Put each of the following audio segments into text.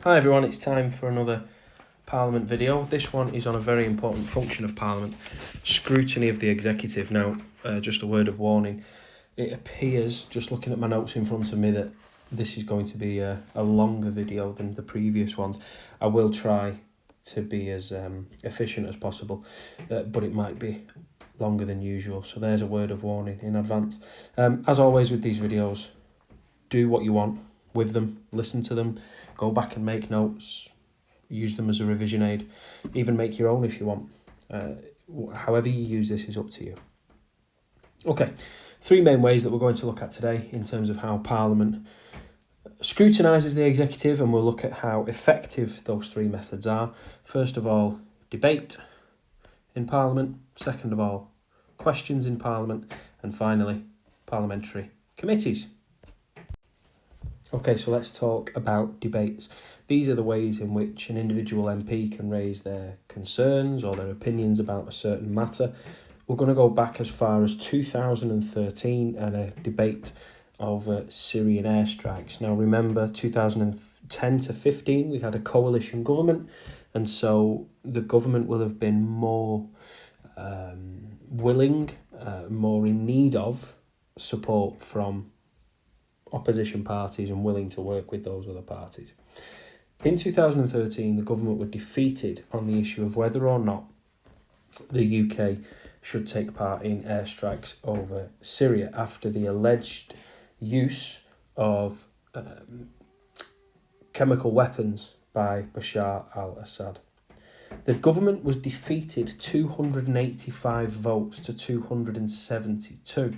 Hi everyone, it's time for another Parliament video. This one is on a very important function of Parliament, scrutiny of the executive. Now, just a word of warning, it appears, just looking at my notes in front of me, that this is going to be a longer video than the previous ones. I will try to be as efficient as possible, but it might be longer than usual. So there's a word of warning in advance. As always with these videos, do what you want with them, listen to them, go back and make notes, use them as a revision aid, even make your own if you want. However you use this is up to you. Okay, three main ways that we're going to look at today in terms of how Parliament scrutinises the executive, and we'll look at how effective those three methods are. First of all, debate in Parliament. Second of all, questions in Parliament. And finally, parliamentary committees. Okay, so let's talk about debates. These are the ways in which an individual MP can raise their concerns or their opinions about a certain matter. We're going to go back as far as 2013 and a debate over Syrian airstrikes. Now remember, 2010 to 15 we had a coalition government, and so the government will have been more willing, more in need of support from opposition parties and willing to work with those other parties. In 2013, the government were defeated on the issue of whether or not the UK should take part in airstrikes over Syria after the alleged use of chemical weapons by Bashar al-Assad. The government was defeated 285 votes to 272,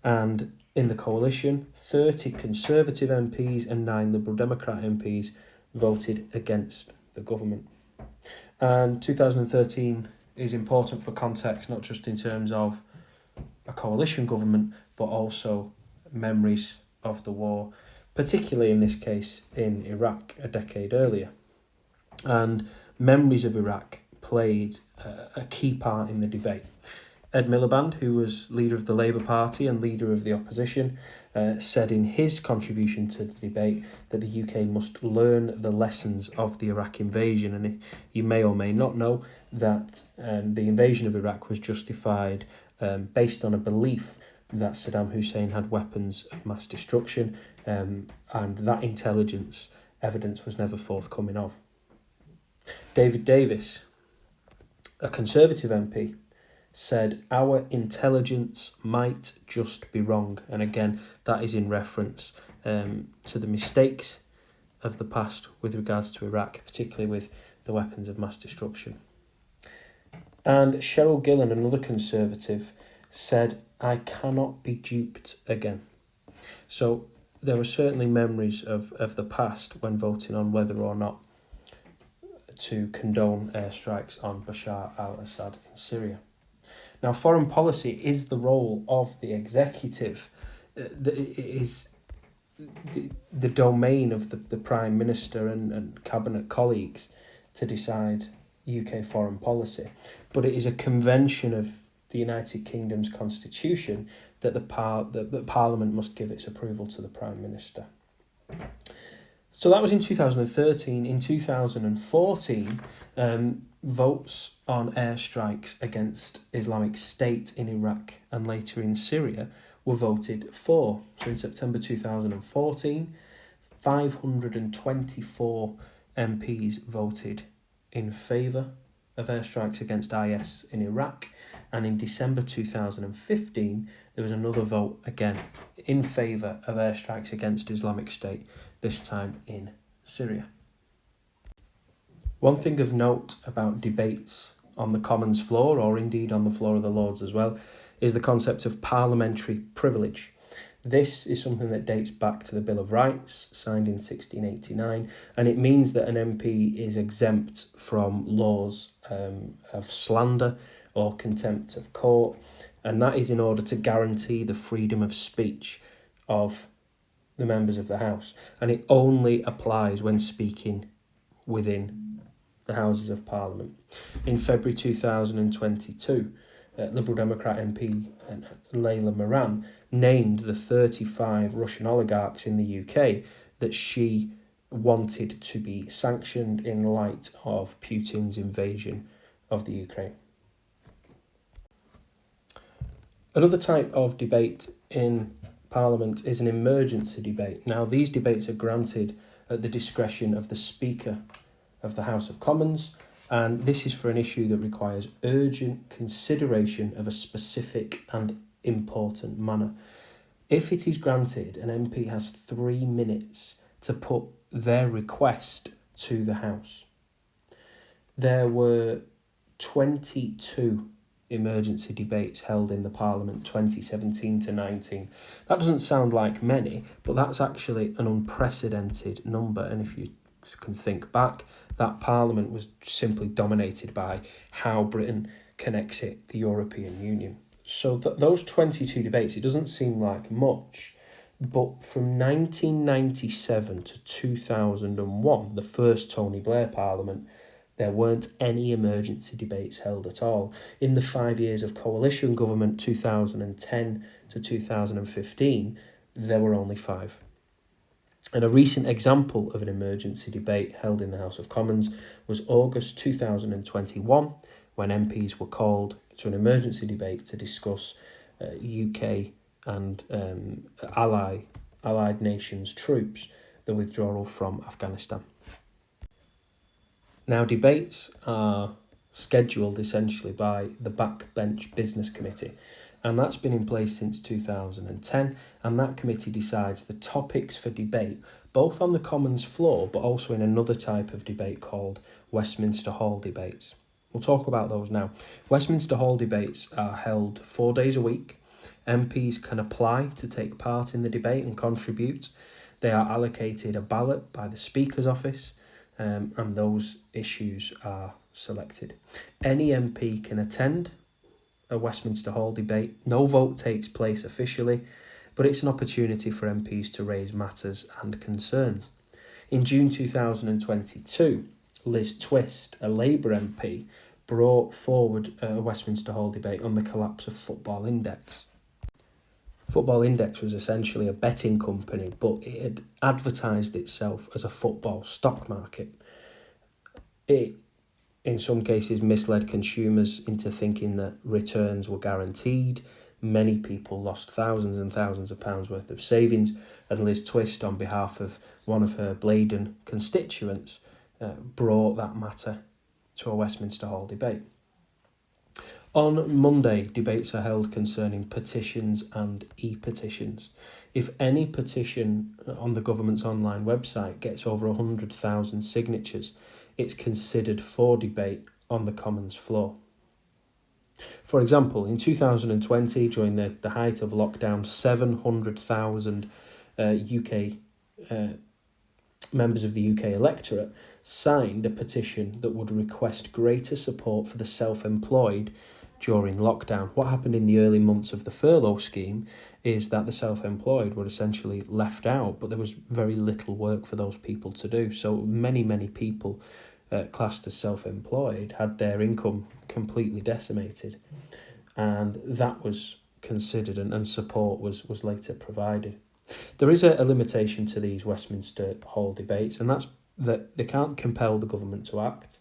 and in the coalition, 30 Conservative MPs and 9 Liberal Democrat MPs voted against the government. And 2013 is important for context, not just in terms of a coalition government, but also memories of the war, particularly in this case in Iraq a decade earlier. And memories of Iraq played a key part in the debate. Ed Miliband, who was leader of the Labour Party and leader of the opposition, said in his contribution to the debate that the UK must learn the lessons of the Iraq invasion. And you may or may not know that the invasion of Iraq was justified based on a belief that Saddam Hussein had weapons of mass destruction, and that intelligence evidence was never forthcoming of. David Davis, a Conservative MP, said our intelligence might just be wrong. And again, that is in reference to the mistakes of the past with regards to Iraq, particularly with the weapons of mass destruction. And Cheryl Gillen, another Conservative, said, I cannot be duped again. So there were certainly memories of the past when voting on whether or not to condone airstrikes on Bashar al-Assad in Syria. Now, foreign policy is the role of the executive. It is the domain of the Prime Minister and Cabinet colleagues to decide UK foreign policy. But it is a convention of the United Kingdom's constitution that the Parliament must give its approval to the Prime Minister. So that was in 2013. In 2014, votes on airstrikes against Islamic State in Iraq and later in Syria were voted for. So in September 2014, 524 MPs voted in favour of airstrikes against IS in Iraq, and in December 2015 there was another vote again in favour of airstrikes against Islamic State, this time in Syria. One thing of note about debates on the Commons floor, or indeed on the floor of the Lords as well, is the concept of parliamentary privilege. This is something that dates back to the Bill of Rights, signed in 1689, and it means that an MP is exempt from laws of slander or contempt of court, and that is in order to guarantee the freedom of speech of the members of the House, and it only applies when speaking within the Houses of Parliament. In February 2022, Liberal Democrat MP Layla Moran named the 35 Russian oligarchs in the UK that she wanted to be sanctioned in light of Putin's invasion of the Ukraine. Another type of debate in Parliament is an emergency debate. Now, these debates are granted at the discretion of the Speaker of the House of Commons, and this is for an issue that requires urgent consideration of a specific and important manner. If it is granted, an MP has 3 minutes to put their request to the House. There were 22 emergency debates held in the Parliament 2017 to 19. That doesn't sound like many, but that's actually an unprecedented number. And if you can think back, that Parliament was simply dominated by how Britain can exit the European Union. So those 22 debates, it doesn't seem like much, but from 1997 to 2001, the first Tony Blair Parliament, there weren't any emergency debates held at all. In the 5 years of coalition government, 2010 to 2015, there were only 5. And a recent example of an emergency debate held in the House of Commons was August 2021, when MPs were called to an emergency debate to discuss UK and allied nations' troops, the withdrawal from Afghanistan. Now, debates are scheduled essentially by the Backbench Business Committee, and that's been in place since 2010, and that committee decides the topics for debate, both on the Commons floor, but also in another type of debate called Westminster Hall debates. We'll talk about those now. Westminster Hall debates are held 4 days a week. MPs can apply to take part in the debate and contribute. They are allocated a ballot by the Speaker's office, and those issues are selected. Any MP can attend a Westminster Hall debate. No vote takes place officially, but it's an opportunity for MPs to raise matters and concerns. In June 2022, Liz Twist, a Labour MP, brought forward a Westminster Hall debate on the collapse of Football Index. Football Index was essentially a betting company, but it had advertised itself as a football stock market. It, in some cases, misled consumers into thinking that returns were guaranteed. Many people lost thousands and thousands of pounds worth of savings, and Liz Twist, on behalf of one of her Blaydon constituents, brought that matter to a Westminster Hall debate. On Monday, debates are held concerning petitions and e-petitions. If any petition on the government's online website gets over 100,000 signatures, it's considered for debate on the Commons floor. For example, in 2020, during the height of lockdown, 700,000 members of the UK electorate signed a petition that would request greater support for the self-employed during lockdown. What happened in the early months of the furlough scheme is that the self-employed were essentially left out, but there was very little work for those people to do. So many people classed as self-employed had their income completely decimated, and that was considered and support was later provided. There is a limitation to these Westminster Hall debates, and that's that they can't compel the government to act.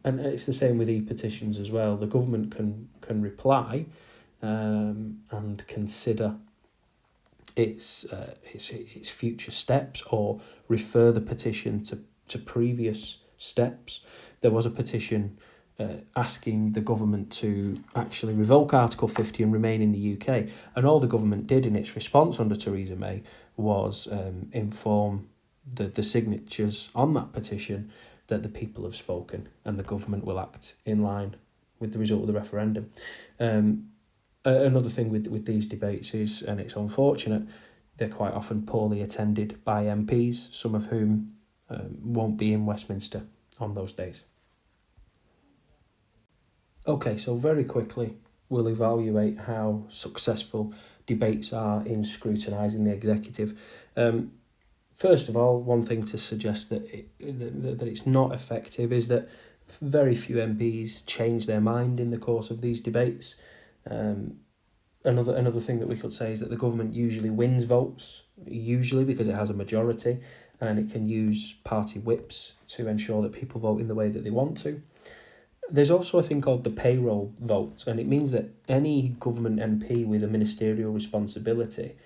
And it's the same with e-petitions as well. The government can reply and consider its future steps, or refer the petition to previous steps. There was a petition asking the government to actually revoke Article 50 and remain in the UK, and all the government did in its response under Theresa May was inform the signatures on that petition that the people have spoken and the government will act in line with the result of the referendum. Another thing with these debates is, and it's unfortunate, they're quite often poorly attended by MPs, some of whom won't be in Westminster on those days. Okay, so very quickly we'll evaluate how successful debates are in scrutinising the executive. First of all, one thing to suggest that it's not effective is that very few MPs change their mind in the course of these debates. Another thing that we could say is that the government usually wins votes, usually because it has a majority, and it can use party whips to ensure that people vote in the way that they want to. There's also a thing called the payroll vote, and it means that any government MP with a ministerial responsibility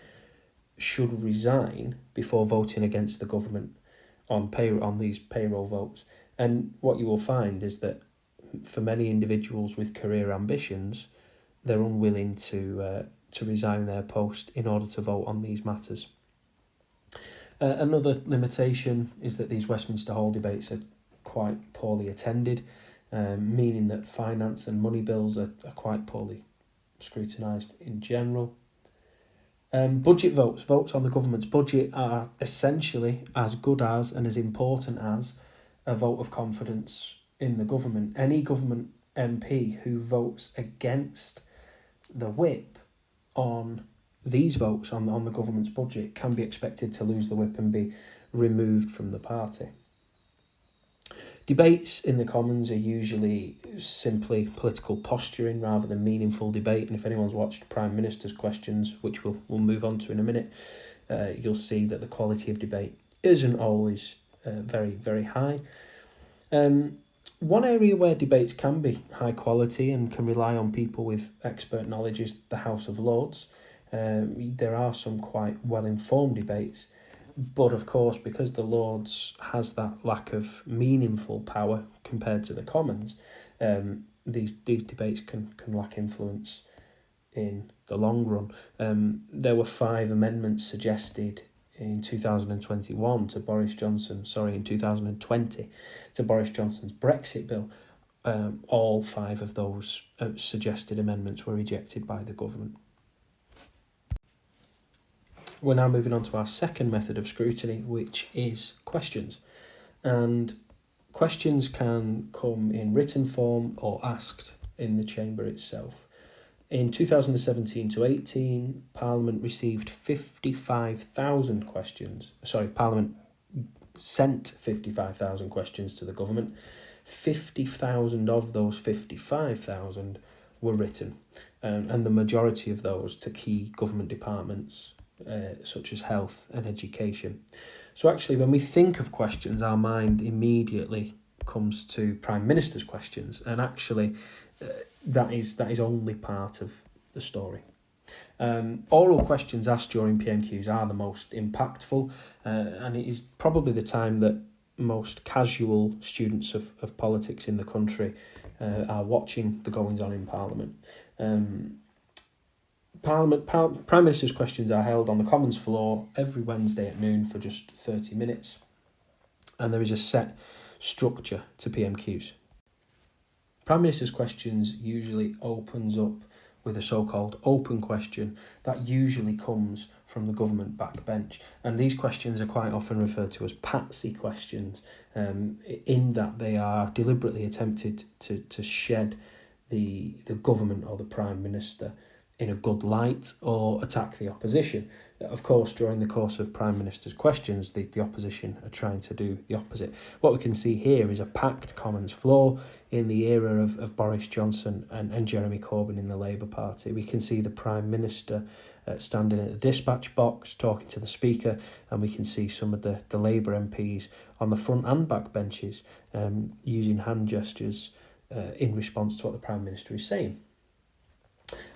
should resign before voting against the government on these payroll votes. And what you will find is that for many individuals with career ambitions, they're unwilling to resign their post in order to vote on these matters. Another limitation is that these Westminster Hall debates are quite poorly attended, meaning that finance and money bills are quite poorly scrutinised in general. Budget votes on the government's budget are essentially as good as and as important as a vote of confidence in the government. Any government MP who votes against the whip on these votes on the government's budget can be expected to lose the whip and be removed from the party. Debates in the Commons are usually simply political posturing rather than meaningful debate, and if anyone's watched Prime Minister's questions, which we'll move on to in a minute, you'll see that the quality of debate isn't always very, very high. One area where debates can be high quality and can rely on people with expert knowledge is the House of Lords. There are some quite well-informed debates, but of course, because the Lords has that lack of meaningful power compared to the Commons, these debates can lack influence in the long run. There were 5 amendments suggested in 2020 to Boris Johnson's Brexit bill. All 5 of those suggested amendments were rejected by the government. We're now moving on to our second method of scrutiny, which is questions. And questions can come in written form or asked in the chamber itself. In 2017 to 18, Parliament received 55,000 questions. Parliament sent 55,000 questions to the government. 50,000 of those 55,000 were written, and the majority of those to key government departments, such as health and education. So actually, when we think of questions, our mind immediately comes to Prime Minister's questions, and actually that is only part of the story. Oral questions asked during PMQs are the most impactful, and it is probably the time that most casual students of politics in the country are watching the goings-on in Parliament. Prime Minister's questions are held on the Commons floor every Wednesday at noon for just 30 minutes, and there is a set structure to PMQs. Prime Minister's questions usually opens up with a so-called open question that usually comes from the government backbench, and these questions are quite often referred to as patsy questions, in that they are deliberately attempted to shed the government or the Prime Minister in a good light or attack the opposition. Of course, during the course of Prime Minister's questions, the opposition are trying to do the opposite. What we can see here is a packed Commons floor in the era of Boris Johnson and Jeremy Corbyn in the Labour Party. We can see the Prime Minister standing at the dispatch box talking to the Speaker, and we can see some of the Labour MPs on the front and back benches using hand gestures in response to what the Prime Minister is saying.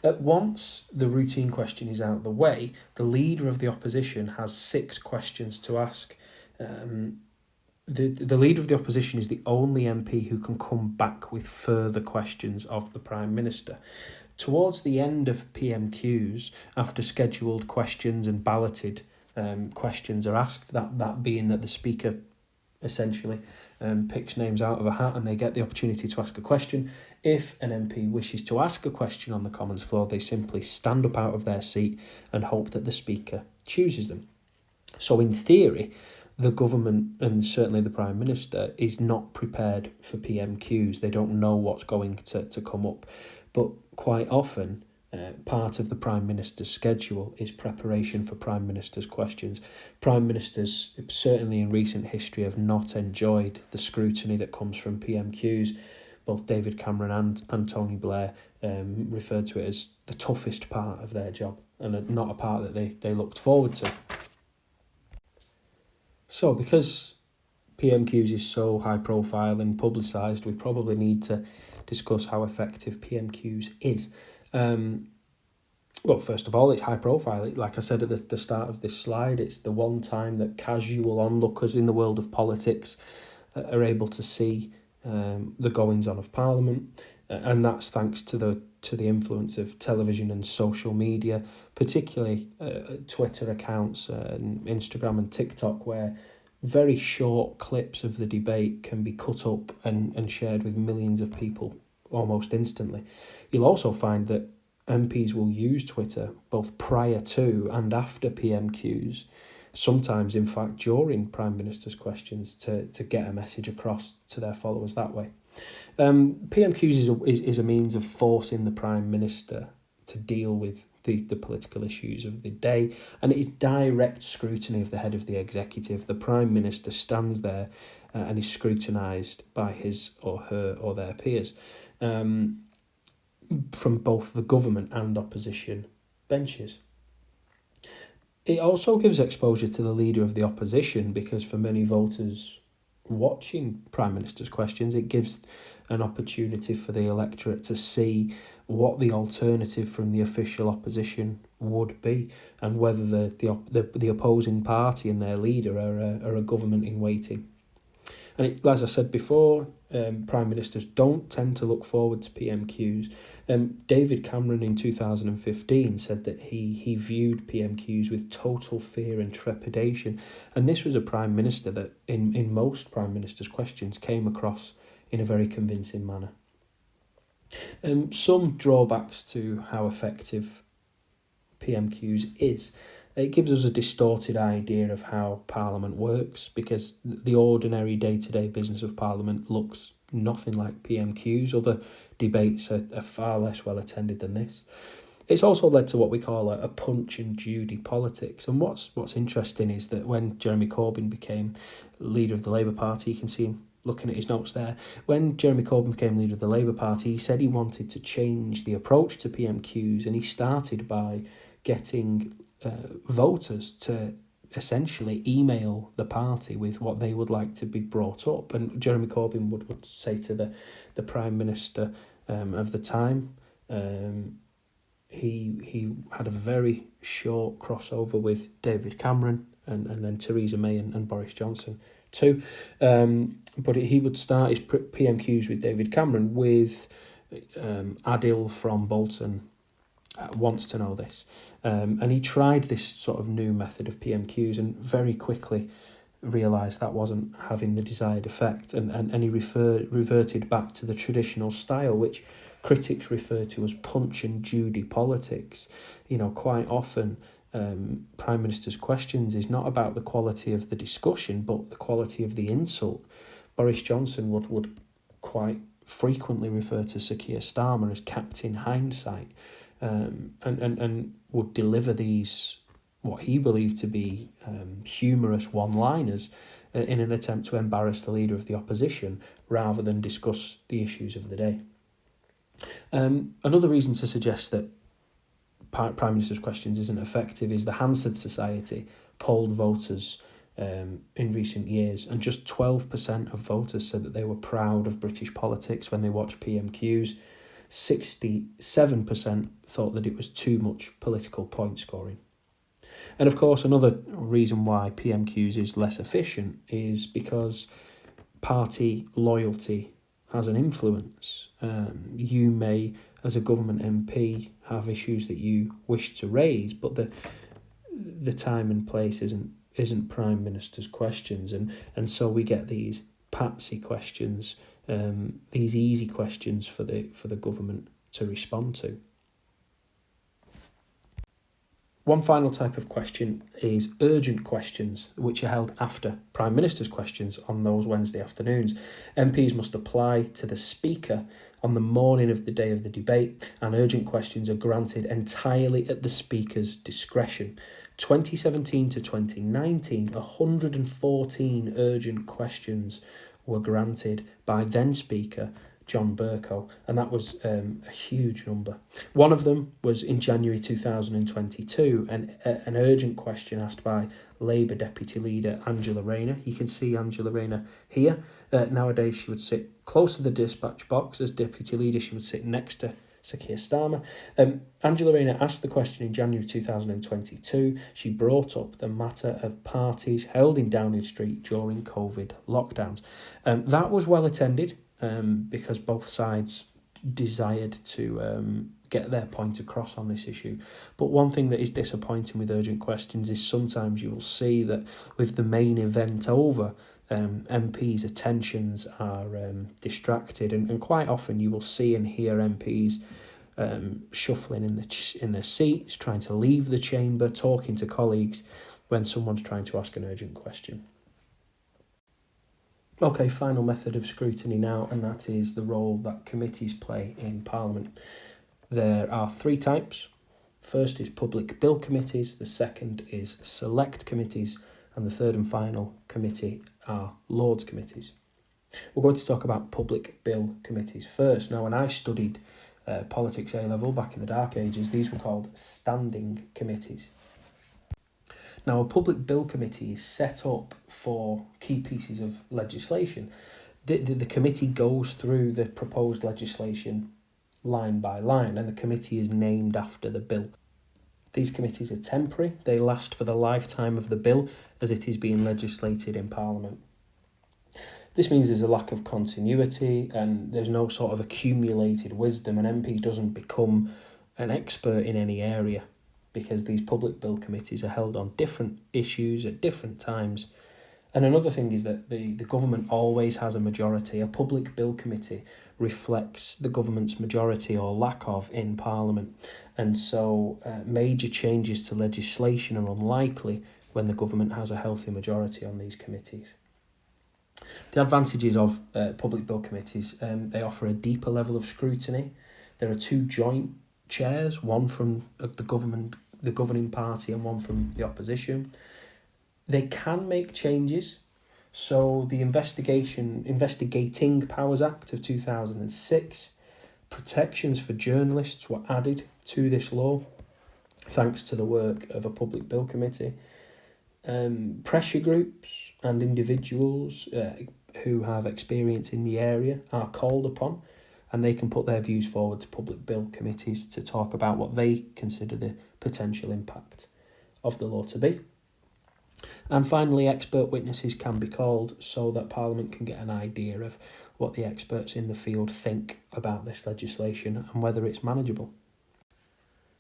Once the routine question is out of the way, the leader of the opposition has 6 questions to ask. The leader of the opposition is the only MP who can come back with further questions of the Prime Minister. Towards the end of PMQs, after scheduled questions and balloted questions are asked, that being that the Speaker essentially picks names out of a hat and they get the opportunity to ask a question. If an MP wishes to ask a question on the Commons floor, they simply stand up out of their seat and hope that the Speaker chooses them. So in theory, the government, and certainly the Prime Minister, is not prepared for PMQs. They don't know what's going to come up. But quite often, part of the Prime Minister's schedule is preparation for Prime Minister's questions. Prime Ministers, certainly in recent history, have not enjoyed the scrutiny that comes from PMQs. Both David Cameron and Tony Blair referred to it as the toughest part of their job, and not a part that they looked forward to. So because PMQs is so high profile and publicised, we probably need to discuss how effective PMQs is. Well, first of all, it's high profile. Like I said at the start of this slide, it's the one time that casual onlookers in the world of politics are able to see the goings on of Parliament, and that's thanks to the influence of television and social media, particularly Twitter accounts and Instagram and TikTok, where very short clips of the debate can be cut up and shared with millions of people almost instantly. You'll also find that MPs will use Twitter both prior to and after PMQs, sometimes in fact during Prime Minister's questions, to get a message across to their followers that way. PMQs is a means of forcing the Prime Minister to deal with the political issues of the day, and it is direct scrutiny of the head of the executive. The Prime Minister stands there and is scrutinised by his or her or their peers from both the government and opposition benches. It also gives exposure to the leader of the opposition, because for many voters watching Prime Minister's questions, it gives an opportunity for the electorate to see what the alternative from the official opposition would be, and whether the opposing party and their leader are a government in waiting. And as I said before, Prime Ministers don't tend to look forward to PMQs. David Cameron in 2015 said that he viewed PMQs with total fear and trepidation. And this was a Prime Minister that in most Prime Minister's questions came across in a very convincing manner. Some drawbacks to how effective PMQs is. It gives us a distorted idea of how Parliament works, because the ordinary day-to-day business of Parliament looks nothing like PMQs. Other debates are far less well attended than this. It's also led to what we call a punch and Judy politics. And what's interesting is that when Jeremy Corbyn became leader of the Labour Party, you can see him looking at his notes there. When Jeremy Corbyn became leader of the Labour Party, he said he wanted to change the approach to PMQs, and he started by getting voters to essentially email the party with what they would like to be brought up. And Jeremy Corbyn would say to the Prime Minister of the time, he had a very short crossover with David Cameron and then Theresa May and Boris Johnson too. But he would start his PMQs with David Cameron with Adil from Bolton wants to know this. And he tried this sort of new method of PMQs and very quickly realised that wasn't having the desired effect, and he reverted back to the traditional style, which critics refer to as punch and Judy politics. You know, quite often Prime Minister's questions is not about the quality of the discussion, but the quality of the insult. Boris Johnson would quite frequently refer to Sir Keir Starmer as Captain Hindsight, and would deliver these, what he believed to be humorous one-liners in an attempt to embarrass the leader of the opposition rather than discuss the issues of the day. Another reason to suggest that Prime Minister's questions isn't effective is the Hansard Society polled voters in recent years, and just 12% of voters said that they were proud of British politics when they watched PMQs. 67% thought that it was too much political point scoring. And of course, another reason why PMQs is less efficient is because party loyalty has an influence. You may, as a government MP, have issues that you wish to raise, but the time and place isn't Prime Minister's questions, and so we get these patsy questions, these easy questions for the government to respond to. One final type of question is urgent questions, which are held after Prime Minister's questions on those Wednesday afternoons. MPs must apply to the Speaker on the morning of the day of the debate, and urgent questions are granted entirely at the Speaker's discretion. 2017 to 2019, 114 urgent questions were granted by then Speaker John Bercow, and that was a huge number. One of them was in January 2022, an urgent question asked by Labour Deputy Leader Angela Rayner. You can see Angela Rayner here. Nowadays she would sit close to the dispatch box. As Deputy Leader she would sit next to Sir Keir Starmer. Angela Rayner asked the question in January 2022. She brought up the matter of parties held in Downing Street during COVID lockdowns. That was well attended because both sides desired to get their point across on this issue. But one thing that is disappointing with urgent questions is sometimes you will see that with the main event over, MPs' attentions are distracted, and quite often you will see and hear MPs shuffling in their seats, trying to leave the chamber, talking to colleagues when someone's trying to ask an urgent question. Okay, final method of scrutiny now, and that is the role that committees play in Parliament. There are three types. First is public bill committees, the second is select committees, and the third and final committee are Lords committees. We're going to talk about public bill committees first. Now, when I studied politics A-level back in the dark ages, these were called standing committees. Now, a public bill committee is set up for key pieces of legislation. The committee goes through the proposed legislation line by line, and the committee is named after the bill. These committees are temporary. They last for the lifetime of the bill as it is being legislated in Parliament. This means there's a lack of continuity and there's no sort of accumulated wisdom. An MP doesn't become an expert in any area because these public bill committees are held on different issues at different times. And another thing is that the government always has a majority. A public bill committee reflects the government's majority or lack of in Parliament. And so major changes to legislation are unlikely when the government has a healthy majority on these committees. The advantages of public bill committees, they offer a deeper level of scrutiny. There are two joint chairs, one from the governing party and one from the opposition. They can make changes. So the Investigating Powers Act of 2006, protections for journalists were added to this law thanks to the work of a public bill committee. Pressure groups and individuals who have experience in the area are called upon, and they can put their views forward to public bill committees to talk about what they consider the potential impact of the law to be. And finally, expert witnesses can be called so that Parliament can get an idea of what the experts in the field think about this legislation and whether it's manageable.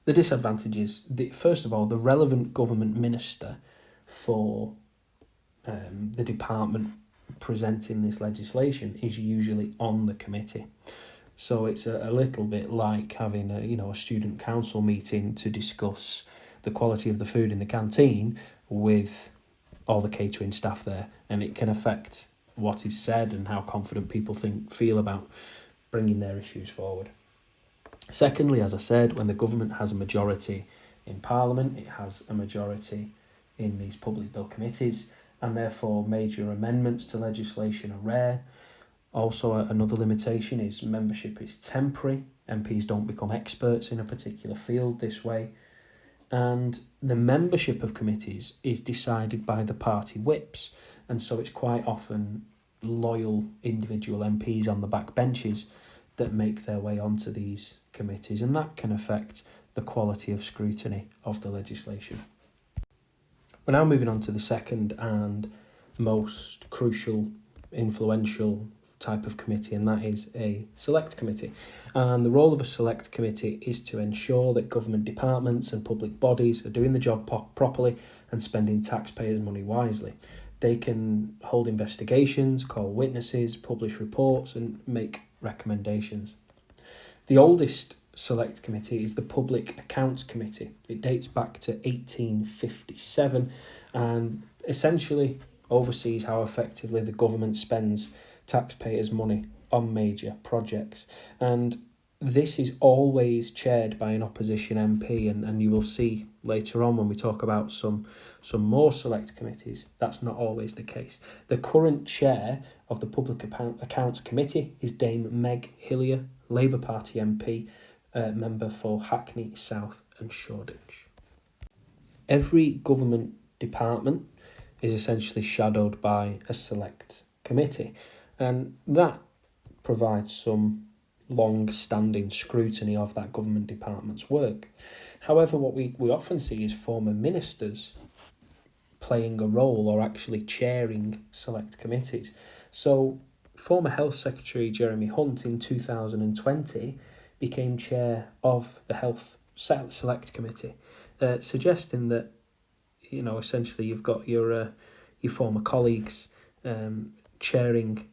The disadvantages, first of all, the relevant government minister for the department presenting this legislation is usually on the committee. So it's a little bit like having a student council meeting to discuss the quality of the food in the canteen with all the catering staff there, and it can affect what is said and how confident people feel about bringing their issues forward. Secondly, as I said, when the government has a majority in Parliament, it has a majority in these public bill committees, and therefore major amendments to legislation are rare. Also, another limitation is membership is temporary. MPs don't become experts in a particular field this way. And the membership of committees is decided by the party whips, and so it's quite often loyal individual MPs on the back benches that make their way onto these committees, and that can affect the quality of scrutiny of the legislation. We're now moving on to the second and most crucial, influential type of committee, and that is a select committee. And the role of a select committee is to ensure that government departments and public bodies are doing the job properly and spending taxpayers' money wisely. They can hold investigations, call witnesses, publish reports and make recommendations. The oldest select committee is the Public Accounts Committee. It dates back to 1857 and essentially oversees how effectively the government spends taxpayers' money on major projects. And this is always chaired by an opposition MP, and you will see later on when we talk about some more select committees, that's not always the case. The current chair of the Public Accounts Committee is Dame Meg Hillier, Labour Party MP, member for Hackney South and Shoreditch. Every government department is essentially shadowed by a select committee, and that provides some long-standing scrutiny of that government department's work. However, what we often see is former ministers playing a role or actually chairing select committees. So former Health Secretary Jeremy Hunt in 2020 became chair of the Health Select Committee, suggesting that, essentially you've got your former colleagues chairing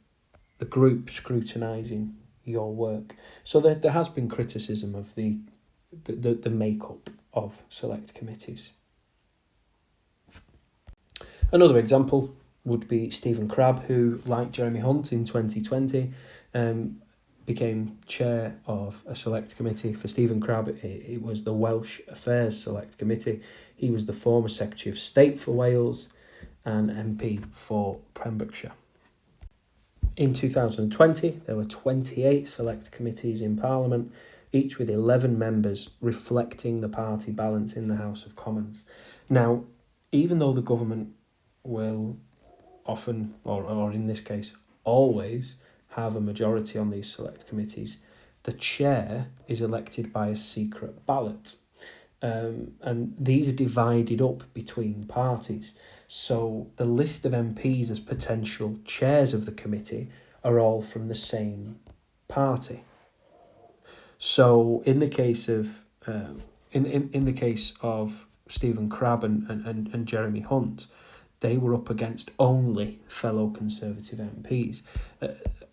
the group, scrutinising your work. So there has been criticism of the makeup of select committees. Another example would be Stephen Crabb, who, like Jeremy Hunt in 2020, became chair of a select committee. For Stephen Crabb, it was the Welsh Affairs Select Committee. He was the former Secretary of State for Wales and MP for Pembrokeshire. In 2020, there were 28 select committees in Parliament, each with 11 members, reflecting the party balance in the House of Commons. Now, even though the government will often, or in this case, always have a majority on these select committees, the chair is elected by a secret ballot. And these are divided up between parties. So the list of MPs as potential chairs of the committee are all from the same party. So in the case of in the case of Stephen Crabb and Jeremy Hunt, they were up against only fellow Conservative MPs.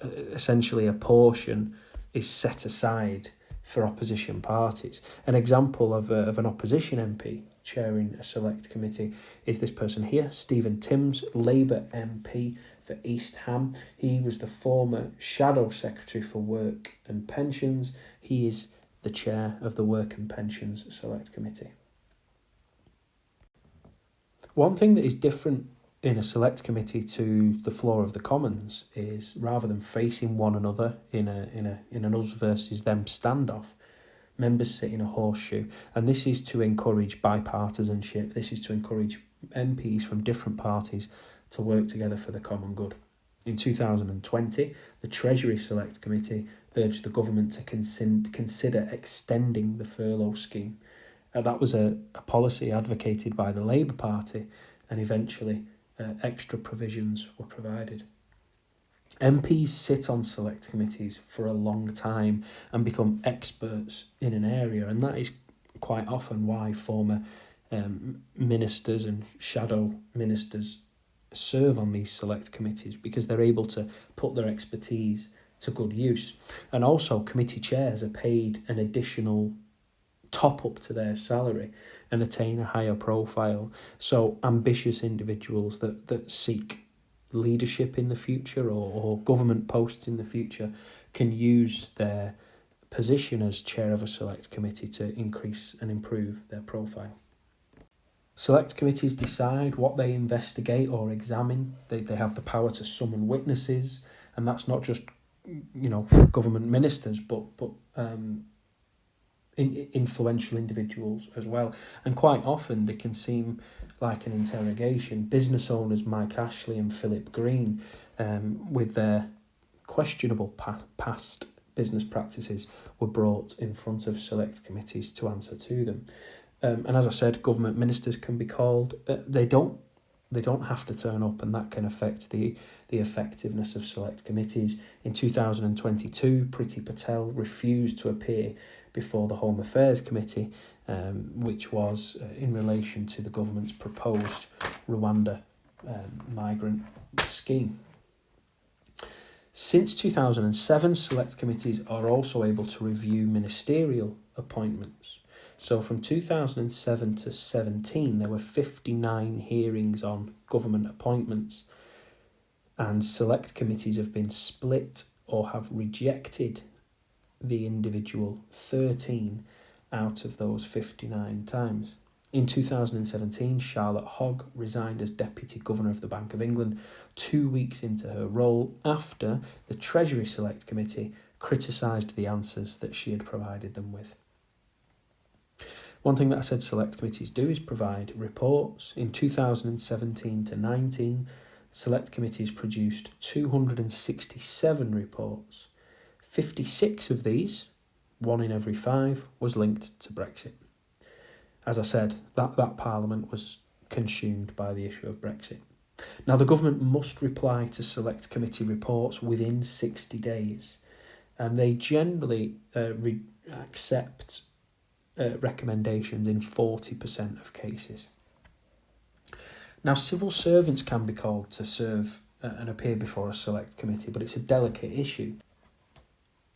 Essentially, a portion is set aside for opposition parties. An example of an opposition MP chairing a select committee is this person here, Stephen Timms, Labour MP for East Ham. He was the former Shadow Secretary for Work and Pensions. He is the chair of the Work and Pensions Select Committee. One thing that is different in a select committee to the floor of the Commons is, rather than facing one another in an us versus them standoff, members sit in a horseshoe, and this is to encourage bipartisanship. This is to encourage MPs from different parties to work together for the common good. In 2020, the Treasury Select Committee urged the government to consider extending the furlough scheme. That was a policy advocated by the Labour Party, and eventually extra provisions were provided. MPs sit on select committees for a long time and become experts in an area, and that is quite often why former ministers and shadow ministers serve on these select committees, because they're able to put their expertise to good use. And also, committee chairs are paid an additional top up to their salary and attain a higher profile. So ambitious individuals that seek leadership in the future or government posts in the future can use their position as chair of a select committee to increase and improve their profile. Select committees decide what they investigate or examine. They have the power to summon witnesses, and that's not just government ministers, but influential individuals as well. And quite often they can seem like an interrogation. Business owners Mike Ashley and Philip Green, with their questionable past business practices, were brought in front of select committees to answer to them. And as I said, government ministers can be called. They don't have to turn up, and that can affect the effectiveness of select committees. In 2022, Priti Patel refused to appear before the Home Affairs Committee, which was in relation to the government's proposed Rwanda migrant scheme. Since 2007, select committees are also able to review ministerial appointments. So from 2007 to 2017, there were 59 hearings on government appointments, and select committees have been split or have rejected the individual 13 out of those 59 times. In 2017, Charlotte Hogg resigned as Deputy Governor of the Bank of England 2 weeks into her role after the Treasury Select Committee criticised the answers that she had provided them with. One thing that I said select committees do is provide reports. In 2017 to 19, select committees produced 267 reports. 56 of these, 1 in every 5, was linked to Brexit. As I said, that Parliament was consumed by the issue of Brexit. Now, the government must reply to select committee reports within 60 days, and they generally accept recommendations in 40% of cases. Now, civil servants can be called to serve and appear before a select committee, but it's a delicate issue.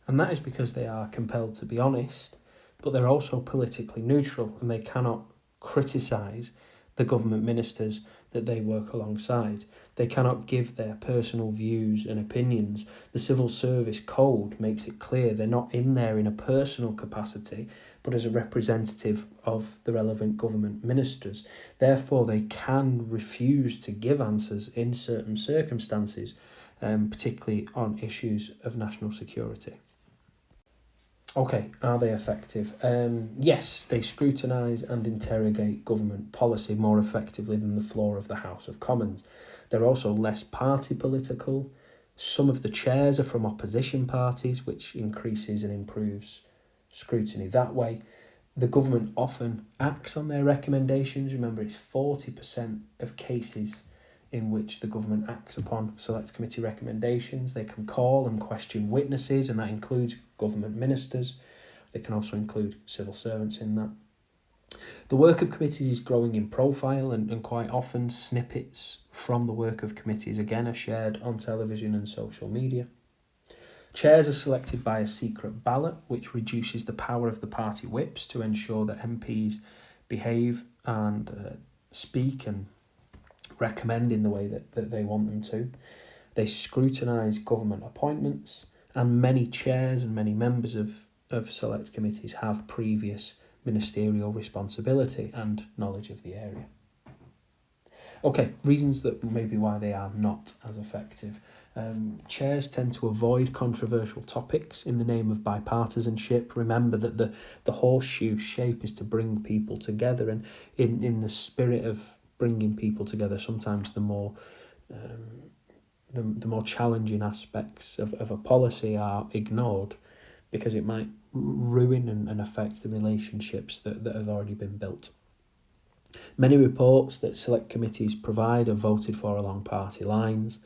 And that is because they are compelled to be honest, but they're also politically neutral, and they cannot criticise the government ministers that they work alongside. They cannot give their personal views and opinions. The Civil Service Code makes it clear they're not in there in a personal capacity, but as a representative of the relevant government ministers. Therefore, they can refuse to give answers in certain circumstances, particularly on issues of national security. Okay, are they effective? Yes, they scrutinise and interrogate government policy more effectively than the floor of the House of Commons. They're also less party political. Some of the chairs are from opposition parties, which increases and improves scrutiny that way. The government often acts on their recommendations. Remember, it's 40% of cases in which the government acts upon select committee recommendations. They can call and question witnesses, and that includes government ministers. They can also include civil servants in that. The work of committees is growing in profile, and quite often snippets from the work of committees again are shared on television and social media. Chairs are selected by a secret ballot, which reduces the power of the party whips to ensure that MPs behave and speak and recommend in the way that they want them to. They scrutinise government appointments, and many chairs and many members of select committees have previous ministerial responsibility and knowledge of the area. Okay, reasons that maybe why they are not as effective. Chairs tend to avoid controversial topics in the name of bipartisanship. Remember that the horseshoe shape is to bring people together, and in the spirit of bringing people together, sometimes the more challenging aspects of a policy are ignored because it might ruin and affect the relationships that have already been built. Many reports that select committees provide are voted for along party lines.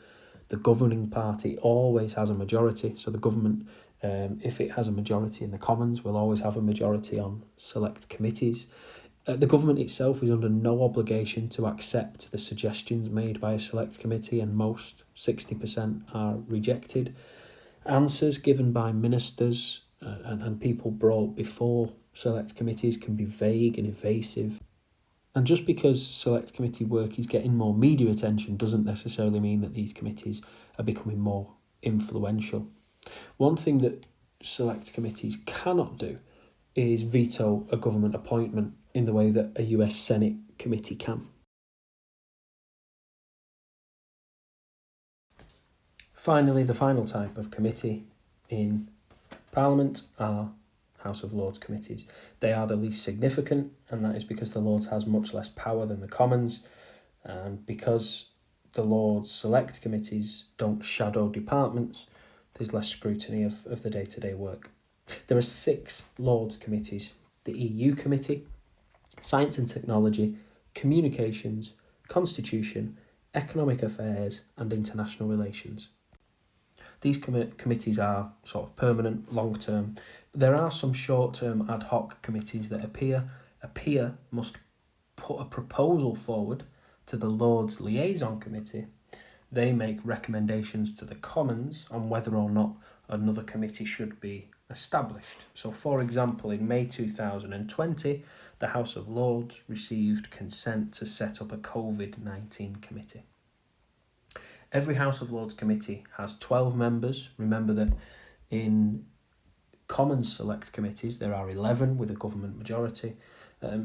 The governing party always has a majority, so the government, if it has a majority in the Commons, will always have a majority on select committees. The government itself is under no obligation to accept the suggestions made by a select committee, and most, 60%, are rejected. Answers given by ministers and people brought before select committees can be vague and evasive. And just because select committee work is getting more media attention doesn't necessarily mean that these committees are becoming more influential. One thing that select committees cannot do is veto a government appointment in the way that a US Senate committee can. Finally, the final type of committee in Parliament are House of Lords committees. They are the least significant, and that is because the Lords has much less power than the Commons, and because the Lords select committees don't shadow departments, there's less scrutiny of the day-to-day work. There are 6 Lords committees: the EU Committee, Science and Technology, Communications, Constitution, Economic Affairs and International Relations. These committees are sort of permanent, long-term. There are some short-term ad hoc committees that appear. A peer must put a proposal forward to the Lords Liaison Committee. They make recommendations to the Commons on whether or not another committee should be established. So, for example, in May 2020, the House of Lords received consent to set up a COVID-19 committee. Every House of Lords committee has 12 members. Remember that in Commons select committees there are 11 with a government majority.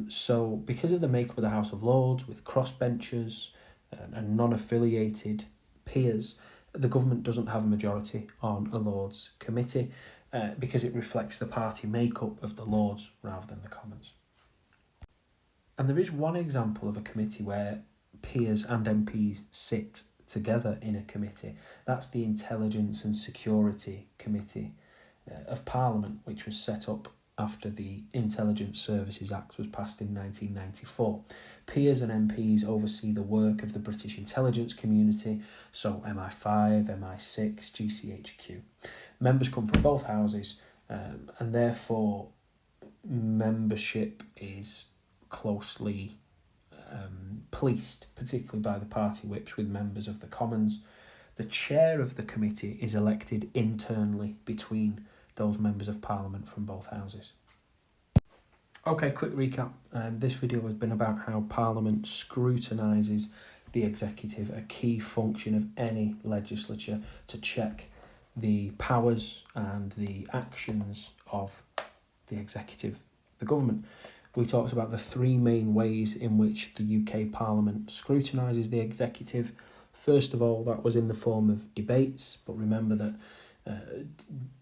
So because of the makeup of the House of Lords with crossbenchers and non-affiliated peers, the government doesn't have a majority on a Lords committee because it reflects the party makeup of the Lords rather than the Commons. And there is one example of a committee where peers and MPs sit together in a committee. That's the Intelligence and Security Committee of Parliament, which was set up after the Intelligence Services Act was passed in 1994. Peers and MPs oversee the work of the British intelligence community, so MI5, MI6, GCHQ. Members come from both houses, and therefore membership is closely policed, particularly by the party whips with members of the Commons. The chair of the committee is elected internally between those members of Parliament from both houses. Okay, quick recap. This video has been about how Parliament scrutinises the executive, a key function of any legislature to check the powers and the actions of the executive, the government. We talked about the three main ways in which the UK Parliament scrutinises the executive. First of all, that was in the form of debates, but remember that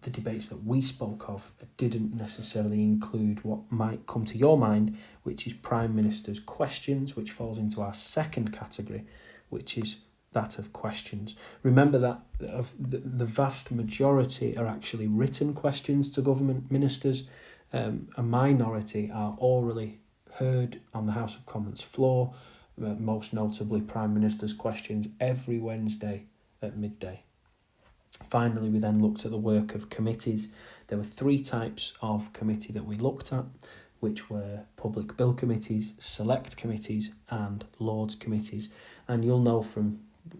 the debates that we spoke of didn't necessarily include what might come to your mind, which is Prime Minister's questions, which falls into our second category, which is that of questions. Remember that the vast majority are actually written questions to government ministers. A minority are orally heard on the House of Commons floor, most notably Prime Minister's questions every Wednesday at midday. Finally, we then looked at the work of committees. There were three types of committee that we looked at, which were public bill committees, select committees, and Lords committees. And you'll know from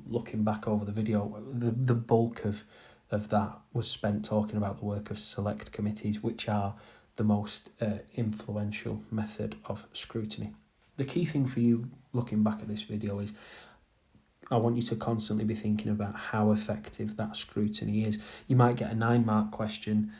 looking back over the video, the bulk of that was spent talking about the work of select committees, which are the most influential method of scrutiny. The key thing for you looking back at this video is I want you to constantly be thinking about how effective that scrutiny is. You might get a 9-mark question,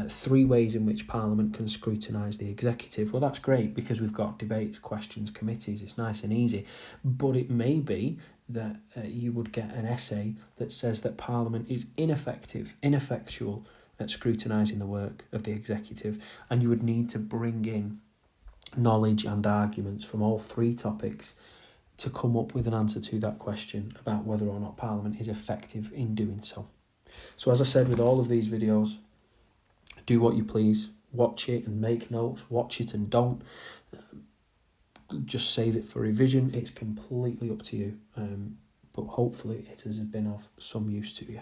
3 ways in which Parliament can scrutinise the executive. Well, that's great because we've got debates, questions, committees. It's nice and easy. But it may be that you would get an essay that says that Parliament is ineffectual at scrutinising the work of the executive, and you would need to bring in knowledge and arguments from all 3 topics to come up with an answer to that question about whether or not Parliament is effective in doing so. So as I said with all of these videos, do what you please, watch it and make notes, watch it and don't. Just save it for revision, it's completely up to you, but hopefully it has been of some use to you.